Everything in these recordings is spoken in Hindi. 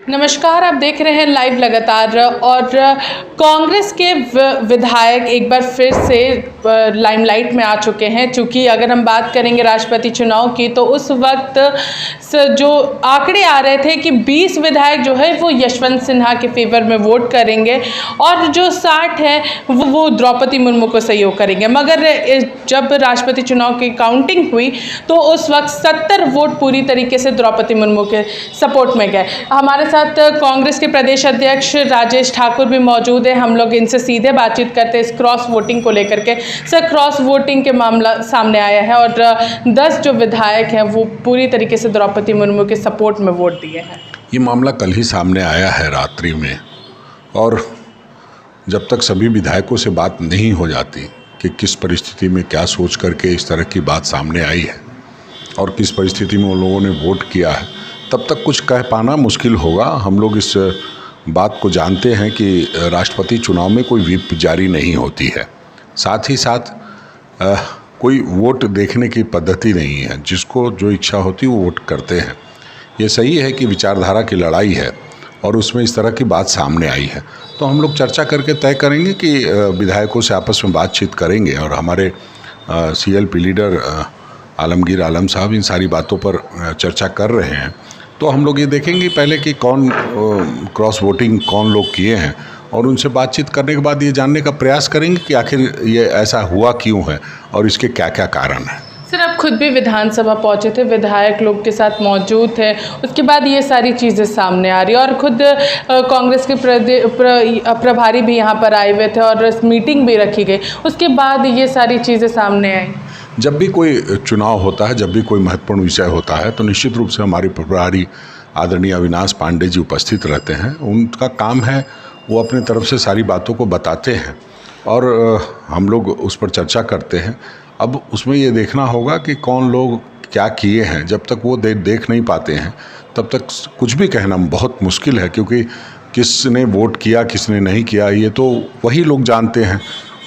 नमस्कार, आप देख रहे हैं लाइव लगातार। और कांग्रेस के विधायक एक बार फिर से लाइमलाइट में आ चुके हैं। चूँकि अगर हम बात करेंगे राष्ट्रपति चुनाव की, तो उस वक्त जो आंकड़े आ रहे थे कि 20 विधायक जो है वो यशवंत सिन्हा के फेवर में वोट करेंगे और जो 60 हैं वो द्रौपदी मुर्मू को सहयोग करेंगे। मगर जब राष्ट्रपति चुनाव की काउंटिंग हुई तो उस वक्त 70 वोट पूरी तरीके से द्रौपदी मुर्मू के सपोर्ट में गए। हमारे साथ कांग्रेस के प्रदेश अध्यक्ष राजेश ठाकुर भी मौजूद हैं। हम लोग इनसे सीधे बातचीत करते हैं इस क्रॉस वोटिंग को लेकर के। सर, क्रॉस वोटिंग के मामला सामने आया है और 10 जो विधायक हैं वो पूरी तरीके से द्रौपदी मुर्मू के सपोर्ट में वोट दिए हैं। ये मामला कल ही सामने आया है रात्रि में, और जब तक सभी विधायकों से बात नहीं हो जाती कि किस परिस्थिति में क्या सोच करके इस तरह की बात सामने आई है और किस परिस्थिति में उन लोगों ने वोट किया है, तब तक कुछ कह पाना मुश्किल होगा। हम लोग इस बात को जानते हैं कि राष्ट्रपति चुनाव में कोई व्हिप जारी नहीं होती है, साथ ही साथ कोई वोट देखने की पद्धति नहीं है। जिसको जो इच्छा होती है वो वोट करते हैं। ये सही है कि विचारधारा की लड़ाई है और उसमें इस तरह की बात सामने आई है, तो हम लोग चर्चा करके तय करेंगे कि विधायकों से आपस में बातचीत करेंगे। और हमारे CLP लीडर आलमगीर आलम साहब इन सारी बातों पर चर्चा कर रहे हैं। तो हम लोग ये देखेंगे पहले कि कौन क्रॉस वोटिंग कौन लोग किए हैं, और उनसे बातचीत करने के बाद ये जानने का प्रयास करेंगे कि आखिर ये ऐसा हुआ क्यों है और इसके क्या क्या कारण हैं। सर, आप खुद भी विधानसभा पहुंचे थे, विधायक लोग के साथ मौजूद थे, उसके बाद ये सारी चीज़ें सामने आ रही है और खुद कांग्रेस के प्रभारी भी यहाँ पर आए हुए थे और मीटिंग भी रखी गई, उसके बाद ये सारी चीज़ें सामने आई। जब भी कोई चुनाव होता है, जब भी कोई महत्वपूर्ण विषय होता है, तो निश्चित रूप से हमारे प्रभारी आदरणीय अविनाश पांडे जी उपस्थित रहते हैं। उनका काम है, वो अपने तरफ से सारी बातों को बताते हैं और हम लोग उस पर चर्चा करते हैं। अब उसमें ये देखना होगा कि कौन लोग क्या किए हैं। जब तक वो देख नहीं पाते हैं तब तक कुछ भी कहना बहुत मुश्किल है, क्योंकि किसने वोट किया किसने नहीं किया ये तो वही लोग जानते हैं।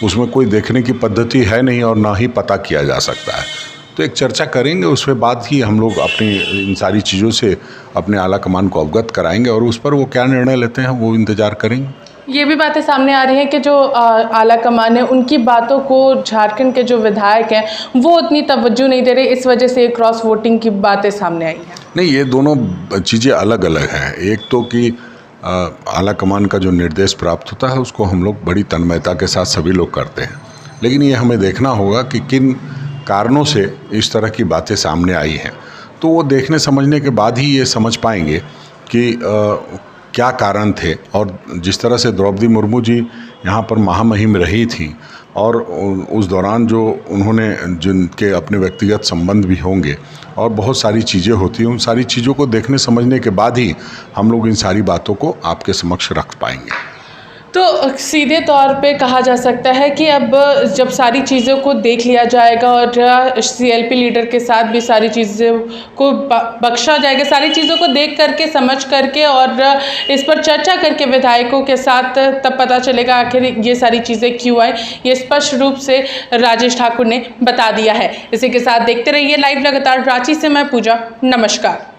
उसमें कोई देखने की पद्धति है नहीं और ना ही पता किया जा सकता है। तो एक चर्चा करेंगे, उसके बाद ही हम लोग अपनी इन सारी चीज़ों से अपने आला कमान को अवगत कराएंगे और उस पर वो क्या निर्णय लेते हैं वो इंतज़ार करेंगे। ये भी बातें सामने आ रही हैं कि जो आला कमान है उनकी बातों को झारखंड के जो विधायक हैं वो उतनी तवज्जो नहीं दे रहे, इस वजह से क्रॉस वोटिंग की बातें सामने आई हैं। नहीं, ये दोनों चीज़ें अलग अलग हैं। एक तो कि आला कमान का जो निर्देश प्राप्त होता है उसको हम लोग बड़ी तन्मयता के साथ सभी लोग करते हैं, लेकिन ये हमें देखना होगा कि किन कारणों से इस तरह की बातें सामने आई हैं। तो वो देखने समझने के बाद ही ये समझ पाएंगे कि क्या कारण थे। और जिस तरह से द्रौपदी मुर्मू जी यहाँ पर महामहिम रही थी और उस दौरान जो उन्होंने जिनके अपने व्यक्तिगत संबंध भी होंगे और बहुत सारी चीज़ें होती हैं, उन सारी चीज़ों को देखने समझने के बाद ही हम लोग इन सारी बातों को आपके समक्ष रख पाएंगे। तो सीधे तौर पे कहा जा सकता है कि अब जब सारी चीज़ों को देख लिया जाएगा और CLP लीडर के साथ भी सारी चीज़ों को बख्शा जाएगा, सारी चीज़ों को देख करके समझ करके और इस पर चर्चा करके विधायकों के साथ, तब पता चलेगा आखिर ये सारी चीज़ें क्यों आई। ये स्पष्ट रूप से राजेश ठाकुर ने बता दिया है। इसी के साथ देखते रहिए लाइव लगातार। रांची से मैं पूजा, नमस्कार।